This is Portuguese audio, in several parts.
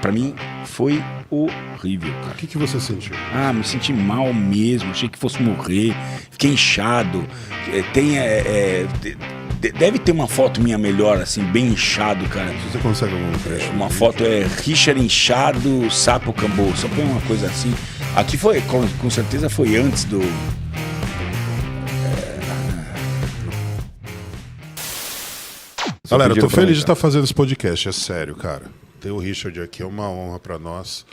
Pra mim foi horrível, cara. O que você sentiu? Me senti mal mesmo, achei que fosse morrer, fiquei inchado. Deve ter uma foto minha melhor, assim, bem inchado, cara. Você consegue alguma trecho? Uma foto Richard inchado, sapo cambô. Só põe uma coisa assim. Aqui foi, com certeza foi antes do... Galera, eu tô feliz de estar fazendo esse podcast, é sério, cara. Ter o Richard aqui é uma honra pra nós.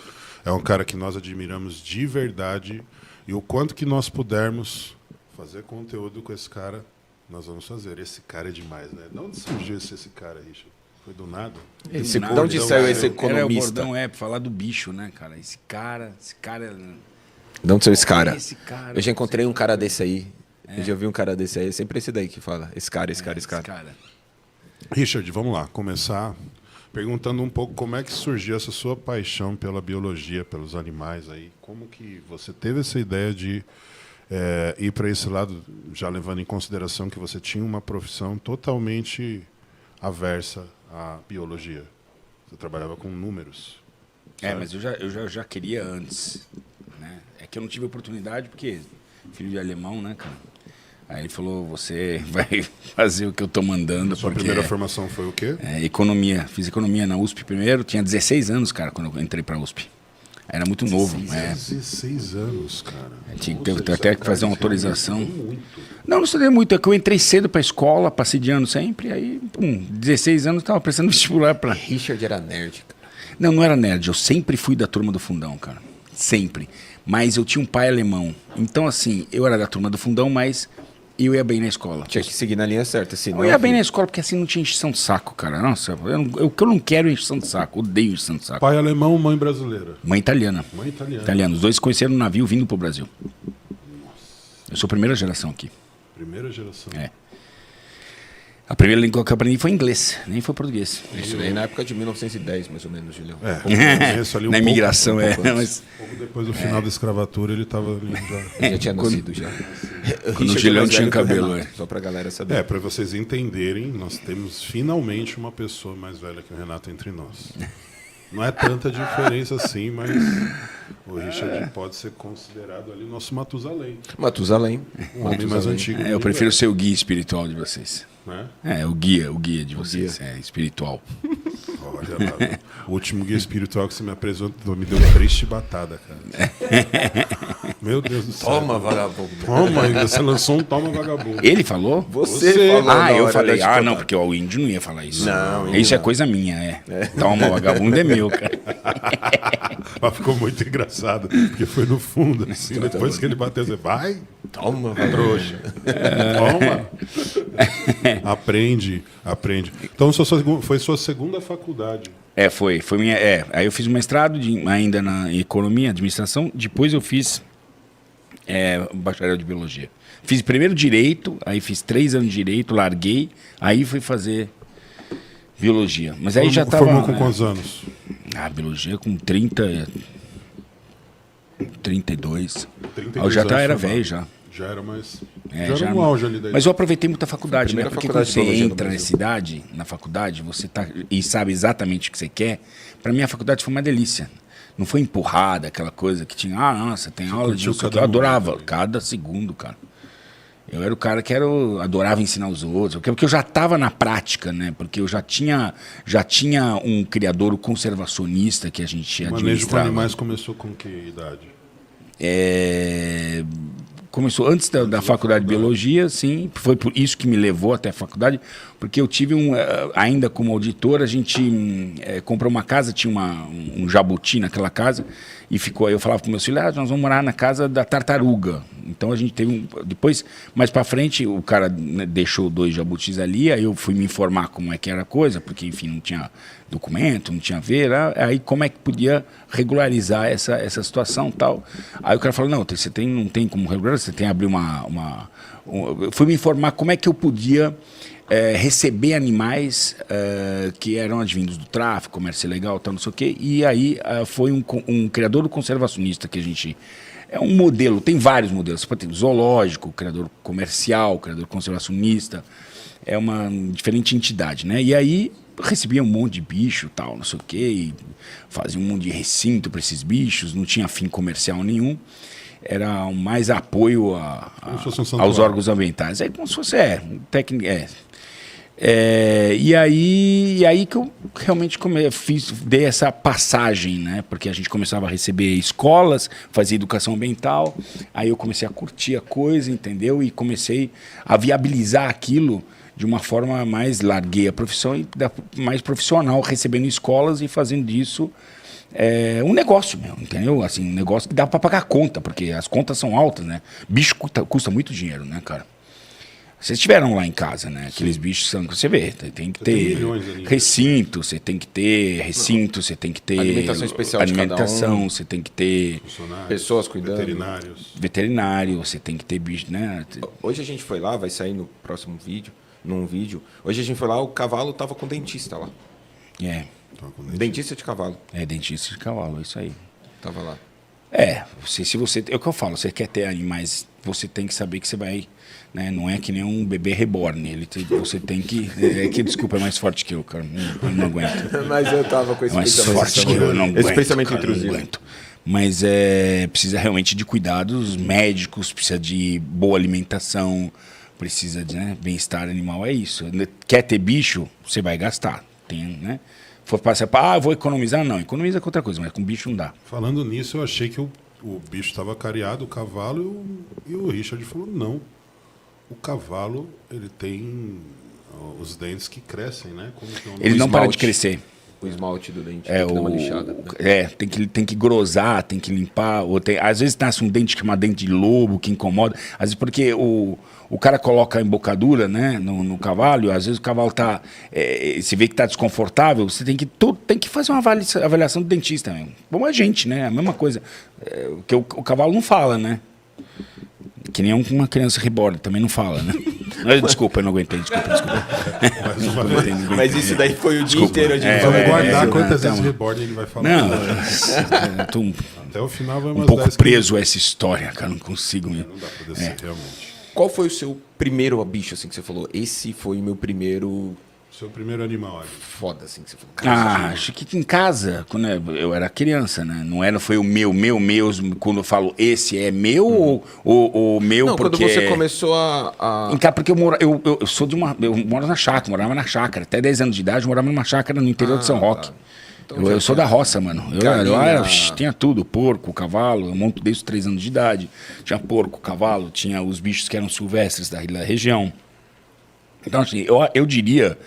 É um cara que nós admiramos de verdade. E o quanto que nós pudermos fazer conteúdo com esse cara, nós vamos fazer. Esse cara é demais, né? De onde surgiu esse cara, Richard? Foi do nada? De onde saiu esse economista? O bordão pra falar do bicho, né, cara? Esse cara... De onde saiu esse cara? Esse cara? Eu já encontrei um cara desse aí. Eu já vi um cara desse aí. É sempre esse daí que fala. Esse cara. Richard, vamos lá. Começar perguntando um pouco como é que surgiu essa sua paixão pela biologia, pelos animais aí. Como que você teve essa ideia de ir para esse lado, já levando em consideração que você tinha uma profissão totalmente aversa à biologia? Você trabalhava com números. Sabe? Mas eu já queria antes, né? É que eu não tive oportunidade porque filho de alemão, né, cara? Aí ele falou, você vai fazer o que eu tô mandando. Sua primeira formação foi o quê? Economia. Fiz economia na USP primeiro. Tinha 16 anos, cara, quando eu entrei pra USP. Era muito novo. 16 anos, cara. Tinha até que fazer uma autorização. Não estudei muito. É que eu entrei cedo pra escola, passei de ano sempre. Aí, 16 anos, tava prestando vestibular pra... Richard era nerd, cara. Não era nerd. Eu sempre fui da turma do fundão, cara. Sempre. Mas eu tinha um pai alemão. Então, assim, eu era da turma do fundão, mas... eu ia bem na escola. Tinha que seguir na linha certa, senão... Eu ia bem na escola, porque assim não tinha encheção de saco, cara. Nossa, o que eu não quero é encheção de saco. Odeio encheção de saco. Pai alemão, mãe brasileira? Mãe italiana. Mãe italiana. Italiana. Os dois se conheceram no navio vindo pro Brasil. Nossa. Eu sou a primeira geração aqui. Primeira geração? A primeira língua que eu aprendi foi inglês, nem foi português. Isso daí na época de 1910, mais ou menos, Julião. Ali na imigração, mas... pouco depois do final da escravatura, ele estava ali já... Já tinha nascido, já. Quando o Julião tinha cabelo, Só pra galera saber. Para vocês entenderem, nós temos finalmente uma pessoa mais velha que o Renato entre nós. Não é tanta diferença assim, mas o Richard pode ser considerado ali nosso Matusalém. Um homem mais antigo. Eu prefiro ser o guia espiritual de vocês. Né? O guia de vocês, espiritual. Olha lá, o último guia espiritual que você me apresentou me deu triste batada, cara. Meu Deus do céu. Toma, vagabundo. Toma, ainda você lançou um toma, vagabundo. Ele falou? Você falou. Eu falei. Não, porque o índio não ia falar isso. Não, isso é coisa minha, Toma, vagabundo é meu, cara. Mas ficou muito engraçado, porque foi no fundo, assim, depois que ele bateu, você vai, toma, trouxa. Toma. Aprende. Então, foi sua segunda faculdade. Foi minha. Aí eu fiz um mestrado ainda na economia, administração. Depois eu fiz bacharel de biologia. Fiz primeiro direito, aí fiz 3 anos de direito, larguei, aí fui fazer biologia. Mas aí já estava. Formou com quantos anos? Biologia com 30, 32. Eu já era velho já. Já era mais... já era no auge ali daí. Mas eu aproveitei muito a faculdade, né? Porque quando você entra na faculdade, você e sabe exatamente o que você quer. Para mim, a faculdade foi uma delícia. Não foi empurrada, aquela coisa que tinha... nossa, tem aula de... Eu adorava cada segundo, cara. Eu era o cara que adorava ensinar os outros. Porque eu já estava na prática, né? Porque eu já tinha um criador conservacionista que a gente administrava. O manejo com animais começou com que idade? Começou antes da faculdade de biologia, sim. Foi por isso que me levou até a faculdade, porque eu tive ainda como auditor, a gente comprou uma casa, tinha um jabuti naquela casa, e ficou aí, eu falava para meus filhos, nós vamos morar na casa da tartaruga. Então a gente teve depois, mais para frente, o cara, né, deixou 2 jabutis ali, aí eu fui me informar como é que era a coisa, porque enfim, não tinha documento, não tinha aí como é que podia regularizar essa situação e tal. Aí o cara falou, não tem como regularizar, você tem que abrir eu fui me informar como é que eu podia receber animais que eram advindos do tráfico, comércio ilegal, tal, não sei o quê. E aí foi um criador conservacionista que a gente... É um modelo, tem vários modelos. Você pode ter zoológico, criador comercial, criador conservacionista. É uma diferente entidade, né? E aí recebia um monte de bicho, tal, não sei o quê, e fazia um monte de recinto para esses bichos, não tinha fim comercial nenhum. Era mais apoio aos órgãos ambientais. É como se fosse, técnica, e aí que eu realmente dei essa passagem, né? Porque a gente começava a receber escolas, fazia educação ambiental, aí eu comecei a curtir a coisa, entendeu? E comecei a viabilizar aquilo de uma forma mais, larguei a profissão e mais profissional, recebendo escolas e fazendo disso um negócio mesmo, entendeu? Assim, um negócio que dá para pagar a conta, porque as contas são altas, né? Bicho custa muito dinheiro, né, cara? Vocês estiveram lá em casa, né? Aqueles bichos que você vê, tem que ter recinto, você tem que ter recinto, você tem que ter alimentação especial de cada um. Você tem que ter pessoas cuidando, veterinário, você tem que ter bicho, né? Hoje a gente foi lá, vai sair no próximo vídeo, num vídeo. Hoje a gente foi lá, o cavalo tava com dentista lá. Dentista de cavalo. Dentista de cavalo, é isso aí. Tava lá. Se você, é o que eu falo, você quer ter animais, você tem que saber que você vai, né, não é que nem um bebê reborn, você tem que, desculpa, é mais forte que eu, cara, eu não aguento. Mas eu tava com esse mais forte que eu não aguento, esse pensamento cara, intrusivo. Não aguento. Mas precisa realmente de cuidados médicos, precisa de boa alimentação, precisa de, né, bem-estar animal, é isso. Quer ter bicho, você vai gastar, né? For passar para, vou economizar? Não, economiza com outra coisa, mas com bicho não dá. Falando nisso, eu achei que o bicho estava cariado, o cavalo, e o Richard falou, não. O cavalo, ele tem os dentes que crescem, né? Ele não para de crescer. O esmalte do dente tem que dar uma lixada. Tem que grosar, tem que limpar. Às vezes nasce um dente que é uma dente de lobo, que incomoda. Às vezes porque o cara coloca a embocadura, né, no cavalo, às vezes o cavalo tá, você vê que está desconfortável, você tem que fazer uma avaliação do dentista mesmo. Como a gente, né? A mesma coisa. Que o cavalo não fala, né? Que nem uma criança reborn, também não fala, né? Desculpa, eu não aguentei, desculpa. Mas isso daí foi o dia inteiro. A gente vai guardar quantas vezes reborn ele vai falar. Não, até o final vai um pouco preso a essa história, cara, não consigo mesmo. Não dá pra descer, realmente. Qual foi o seu primeiro bicho, assim, que você falou? Esse foi o meu primeiro... Seu primeiro animal, ali. Foda, assim, que você falou. Acho que em casa, quando eu era criança, né? Não foi o meu, quando eu falo esse é meu ou meu não, porque... quando você começou a... Em casa, porque eu moro na chácara, morava na chácara. Até 10 anos de idade, eu morava numa chácara no interior de São Roque. Tá. Então, eu sou da roça, mano. Tinha tudo, porco, cavalo, eu monto desde os 3 anos de idade. Tinha porco, cavalo, tinha os bichos que eram silvestres da região. Então, assim, eu diria...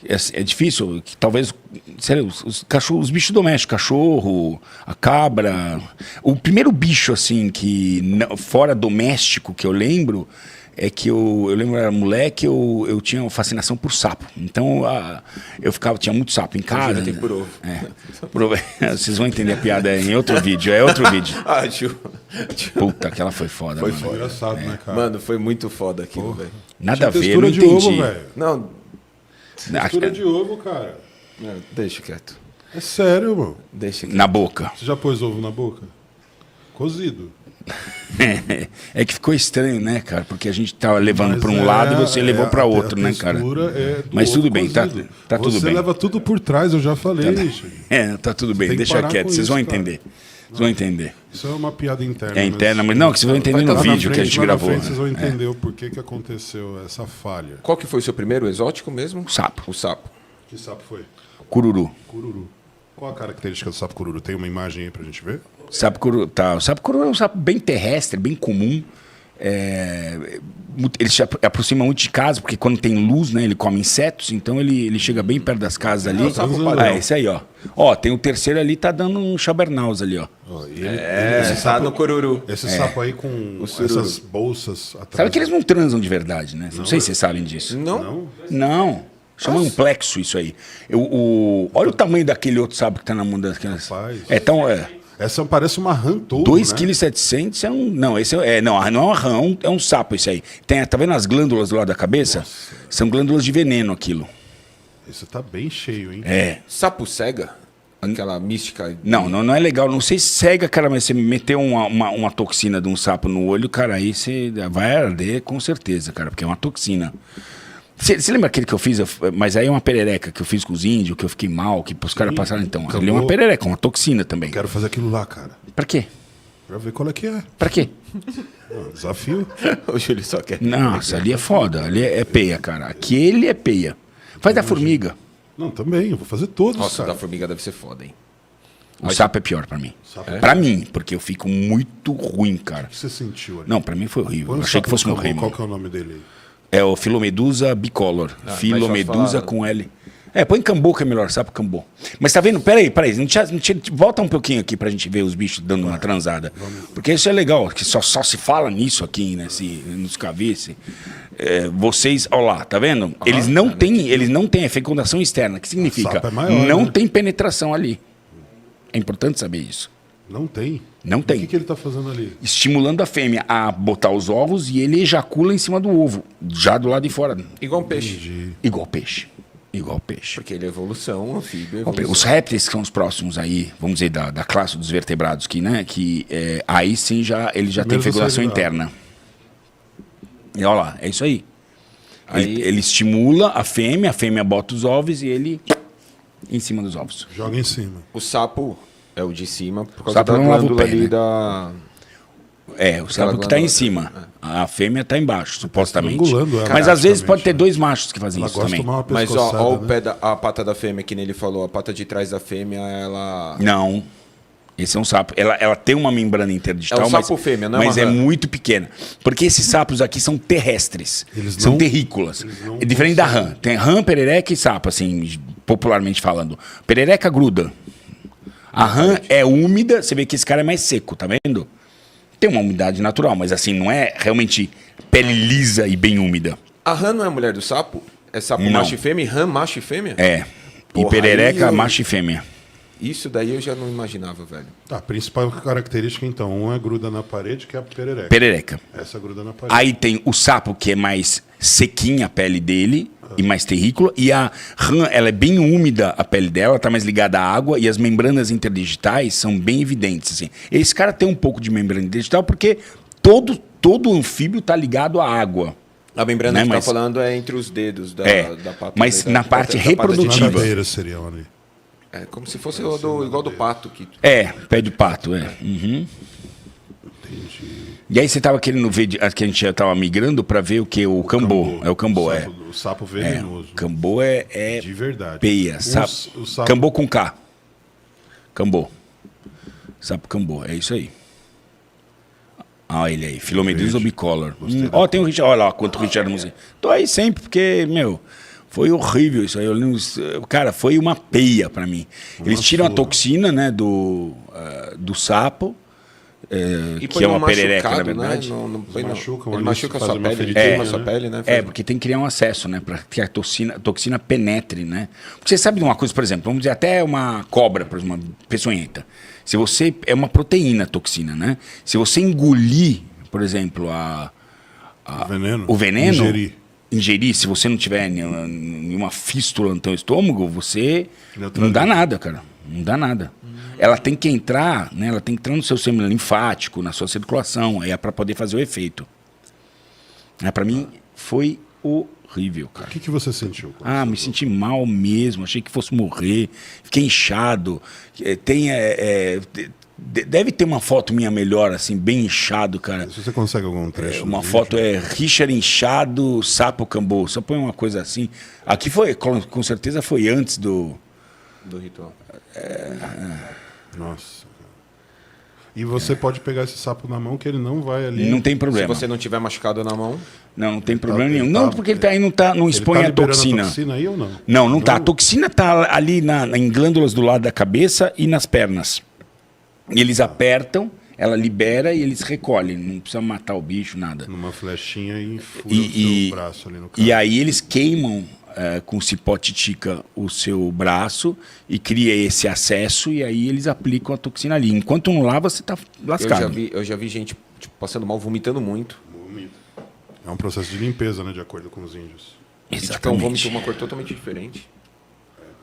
É difícil, que talvez, sério, os bichos domésticos, cachorro, a cabra. O primeiro bicho, assim, que fora doméstico que eu lembro, é que eu lembro, eu era moleque, eu tinha uma fascinação por sapo. Então, tinha muito sapo em casa. Tem por ovo. Vocês vão entender a piada em outro vídeo, Puta, aquela foi foda, foi mano. Foi engraçado, né, cara? Mano, foi muito foda aquilo, velho. Nada a ver, eu não entendi. Ovo, não... Textura de ovo, cara. Não, deixa quieto. É sério, mano. Deixa quieto. Na boca. Você já pôs ovo na boca? Cozido. É que ficou estranho, né, cara? Porque a gente tava levando para um lado e você levou para outro, né, cara? Mas tudo bem, tá tudo bem. Você leva tudo por trás, eu já falei. Tá tudo bem, deixa quieto, vocês vão entender. Vocês vão entender. Isso é uma piada interna. É interna, mas não, que vocês vão entender no vídeo que a gente gravou. Vocês vão entender o porquê que aconteceu essa falha. Qual que foi o seu primeiro exótico mesmo? Sapo. O sapo. Que sapo foi? Cururu. Qual a característica do sapo cururu? Tem uma imagem aí pra gente ver? Sapo cururu, tá. O sapo cururu é um sapo bem terrestre, bem comum. Ele se aproxima muito de casa, porque quando tem luz, né, ele come insetos, então ele chega bem perto das casas ali. Esse aí, ó. Tem o terceiro ali, tá dando um chabernaus ali, ó. Esse sapo no cururu. Esse sapo aí com essas bolsas atrás. Sabe que eles não transam de verdade, né? Não sei se vocês sabem disso. Não. Chama um plexo isso aí. Olha o tamanho daquele outro sapo que tá na mão das crianças. Essa parece uma rã toda, 2,7 kg é um... Não, esse não é uma rã, é um sapo esse aí. Tá vendo as glândulas do lado da cabeça? Nossa. São glândulas de veneno aquilo. Isso tá bem cheio, hein? Sapo cega? Aquela mística... Não é legal. Não sei se cega, cara, mas você meter uma toxina de um sapo no olho, cara, aí você vai arder com certeza, cara, porque é uma toxina. Você lembra aquele que eu fiz? Mas aí é uma perereca que eu fiz com os índios, que eu fiquei mal, que os caras passaram então. Ali é uma perereca, uma toxina também. Quero fazer aquilo lá, cara. Pra quê? Pra ver qual é que é. Pra quê? Desafio. O Júlio só quer. Nossa, ali é foda. Ali é peia, cara. Aquele é peia. Faz da formiga. Não, também. Eu vou fazer todos, Nossa, cara. da formiga deve ser foda, hein? O sapo é pior pra mim. É? Pra mim, porque eu fico muito ruim, cara. O que você sentiu ali? Não, pra mim foi horrível. Põe Eu o achei que sapo fosse no morrer, cambô. Qual mano. que é o nome dele aí? É o Filomedusa bicolor. Filomedusa com L. Põe cambô que é melhor, sapo cambô. Mas tá vendo? Peraí. Volta um pouquinho aqui pra gente ver os bichos dando uma transada. Porque isso é legal, que só se fala nisso aqui, né? Nos cabeças. Vocês, olha lá, tá vendo? Eles não têm a fecundação externa, que significa sapo é maior, não né? tem penetração ali. É importante saber isso. Não tem? Não tem. O que ele tá fazendo ali? Estimulando a fêmea a botar os ovos e ele ejacula em cima do ovo, já do lado de fora. Igual um peixe. Entendi. Igual peixe. Igual peixe. Porque ele é evolução, anfíbio, Os evolução. répteis que são os próximos aí, vamos dizer, da classe dos vertebrados, que, né? Aí sim ele já tem Primeiro fecundação você interna. E olha lá, é isso aí. Aí- Ele estimula a fêmea bota os ovos e ele em cima dos ovos. Joga em cima. O sapo é o de cima, por causa sapo da não lava o glândula pé, ali né? da... O sapo que está em glândula, cima. A fêmea está embaixo, supostamente. estrangulando ela, Mas às vezes pode ter praticamente, 2 machos que fazem Ela isso gosta de também. tomar uma Mas pescoçada, ó o né? pé a pata da fêmea, que nem ele falou, a pata de trás da fêmea, ela... Não. Esse é um sapo. Ela tem uma membrana interdigital, É um sapo fêmea, não é mas uma é rã. muito pequena. Porque esses sapos aqui são terrestres. Eles São não- terrícolas. eles não É diferente da conseguem. rã. Tem rã, perereca e sapo, assim, popularmente falando. Perereca gruda. A rã é úmida, você vê que esse cara é mais seco, tá vendo? Tem uma umidade natural, mas assim, não é realmente pele lisa e bem úmida. A rã não é a mulher do sapo? É sapo Não. macho e fêmea e rã macho e fêmea? É. E Porra, perereca, aí eu- macho e fêmea. Isso daí eu já não imaginava, velho. Tá, a principal característica, então, um é gruda na parede, que é a perereca. Perereca. Essa gruda na parede. Aí tem o sapo, que é mais sequinha a pele dele e mais terrícola. E a rã, ela é bem úmida, a pele dela, tá mais ligada à água. E as membranas interdigitais são bem evidentes, assim. Esse cara tem um pouco de membrana interdigital porque todo anfíbio tá ligado à água. A membrana Né, que mas- tá falando é entre os dedos da pata. Mas na parte da pata de reprodutiva. trás. Nadadeiras seriam ali. É como se fosse igual do pato. Que... Pé de pato, Uhum. E aí você tava querendo ver, que a gente já tava migrando pra ver o que? O cambô. É o cambô, O sapo venenoso. Cambô é De verdade. peia. O sapo- Cambô com K. Cambô. Sapo cambô, é isso aí. Olha ele aí, Filomedusa bicolor. Ó, tem o Richard, olha lá quanto o Richard Museu. Tô aí sempre, porque, foi horrível isso aí. Cara, foi uma peia pra mim. Eles tiram a toxina, né, do sapo, E que é uma no perereca, na machucado, verdade. Né? Não põe, não. machucam Ele ali, machuca a faz sua uma pele, ele feridinha, queima a sua né? pele, né? Porque tem que criar um acesso, né? Para que a toxina penetre, né? Porque você sabe de uma coisa, por exemplo, vamos dizer, até uma cobra, por exemplo, uma peçonhenta. Se você. É uma proteína a toxina, né? Se você engolir, por exemplo, o veneno. Ingerir, se você não tiver nenhuma fístula no teu estômago, você. Não dá nada, cara. Não dá nada. Ela tem que entrar, né? Ela tem que entrar no seu sistema linfático, na sua circulação, aí é para poder fazer o efeito. Para mim foi horrível, cara. O que você sentiu? Me senti mal mesmo, achei que fosse morrer, fiquei inchado. Deve ter uma foto minha melhor, assim, bem inchado, cara. Se você consegue algum trecho. Uma no foto vídeo. Richard inchado, sapo cambô. Só põe uma coisa assim. Aqui foi, com certeza foi antes do ritual. Nossa. E você pode pegar esse sapo na mão que ele não vai ali. Não tem Se problema. você não tiver machucado na mão... Não tem problema ele nenhum. tá- Não, porque ele aí não expõe ele tá a liberando toxina. a toxina aí ou não? Não tá. A toxina tá ali em glândulas do lado da cabeça e nas pernas. E eles apertam, ela libera e eles recolhem. Não precisa matar o bicho, nada. Numa flechinha e enfura E- o seu braço ali no cara. E aí eles queimam com cipó titica o seu braço e cria esse acesso e aí eles aplicam a toxina ali. Enquanto não lava, você tá lascado. Eu já vi gente passando mal, vomitando muito. É um processo de limpeza, né? De acordo com os índios. E tipo, é um Exatamente. vômito, uma cor totalmente diferente.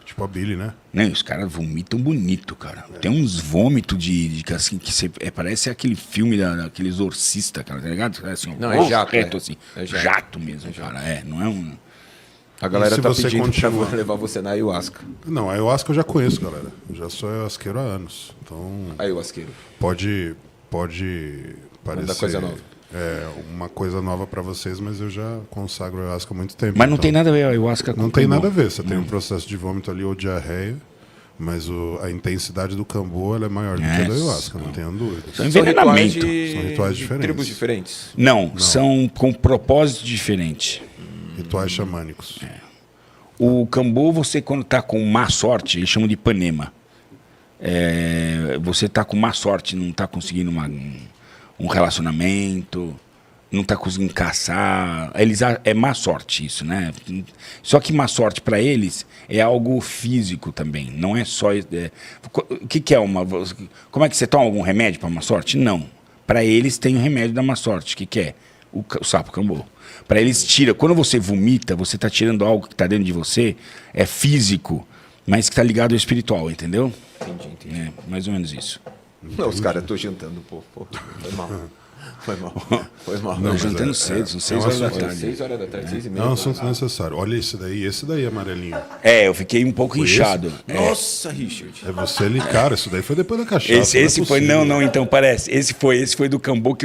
Tipo a Billy, né? Não, os caras vomitam bonito, cara. Tem uns vômitos de assim, que você, parece aquele filme daquele exorcista, cara, tá ligado? Assim, Não, é jato, reto, é. assim. É jato. Jato mesmo, cara. Não é um... A galera tá pedindo pra levar você na ayahuasca. Não, a ayahuasca eu já conheço, galera. Eu já sou ayahuasqueiro há anos. Então, ayahuasqueiro. Pode parecer coisa nova. Uma coisa nova para vocês, mas eu já consagro a ayahuasca há muito tempo. Mas não tem nada a ver a ayahuasca com Não tem nada a ver. Você tem um processo de vômito ali ou diarreia, mas a intensidade do cambô ela é maior do que a da ayahuasca, não tenham dúvida. São envenenamento. São rituais diferentes. Tribos diferentes? Não, são com propósitos diferentes. Rituais xamânicos. O cambô, você quando está com má sorte, eles chamam de Ipanema. Você está com má sorte, não está conseguindo um relacionamento, não está conseguindo caçar. É má sorte isso, né? Só que má sorte para eles é algo físico também. Não é só... o que é uma... Como é que você toma algum remédio para má sorte? Não. Para eles tem o remédio da má sorte. O que é? O sapo cambô. Para eles tira. Quando você vomita, você está tirando algo que está dentro de você, é físico, mas que está ligado ao espiritual, entendeu? Entendi. Mais ou menos isso. Não, os caras estão jantando, pô. Foi mal. Não, jantando cedo, são 6 horas da tarde. 6 horas da tarde, 6 e meia. É um assunto necessário. Olha esse daí amarelinho. Eu fiquei um pouco inchado. Nossa, Richard. É você ali, cara, isso daí foi depois da cachaça. Esse foi, não, então parece. Esse foi do cambô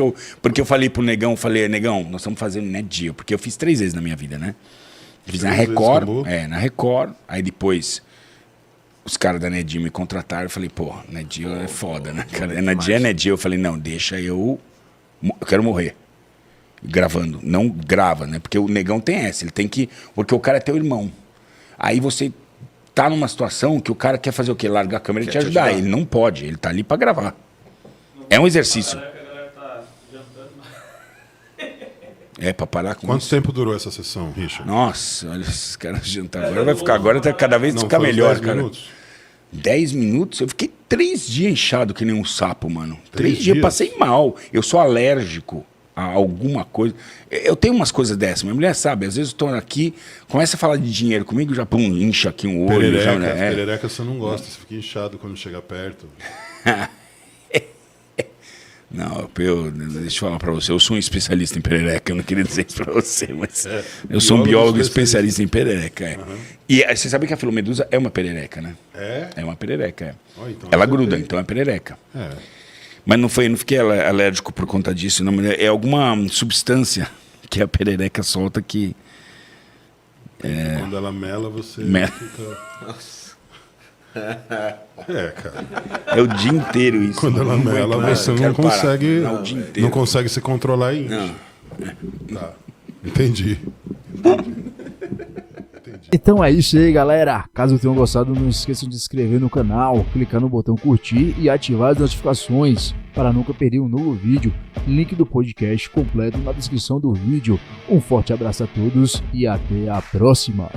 porque eu falei pro Negão, Negão, nós estamos fazendo Nedio, porque eu fiz 3 vezes na minha vida, né? Fiz na Record, na Record, aí depois os caras da Nedio me contrataram, eu falei, pô, Nedio é foda, né, cara? Nedio, eu falei, não, deixa eu quero morrer. Gravando, não grava, né? Porque o Negão tem essa, ele tem que... Porque o cara é teu irmão. Aí você tá numa situação que o cara quer fazer o quê? Largar a câmera e te ajudar. Ele não pode, ele tá ali pra gravar. É um exercício. Pra parar com Quanto tempo durou essa sessão, Richard? Nossa, olha, esses caras jantar agora tá cada vez ficar melhor, 10 cara. Minutos? 10 minutos? Eu fiquei 3 dias inchado que nem um sapo, mano. 3 dias eu passei mal. Eu sou alérgico a alguma coisa. Eu tenho umas coisas dessas. Minha mulher sabe. Às vezes eu tô aqui, começa a falar de dinheiro comigo, já incha aqui um olho. Perereca você não gosta, você fica inchado quando chega perto. Não, deixa eu falar pra você, eu sou um especialista em perereca, eu não queria dizer isso pra você, mas eu sou um biólogo especialista em perereca. E você sabe que a filomedusa é uma perereca, né? É uma perereca, então ela gruda, então é perereca. Mas não fiquei alérgico por conta disso, não, é alguma substância que a perereca solta que... Quando ela mela, você fica... Nossa. Cara. É o dia inteiro isso. Quando ela mela, você não consegue se controlar aí. Tá. Entendi. Então é isso aí, galera. Caso tenham gostado, não esqueçam de se inscrever no canal, clicar no botão curtir e ativar as notificações para nunca perder um novo vídeo. Link do podcast completo na descrição do vídeo. Um forte abraço a todos e até a próxima.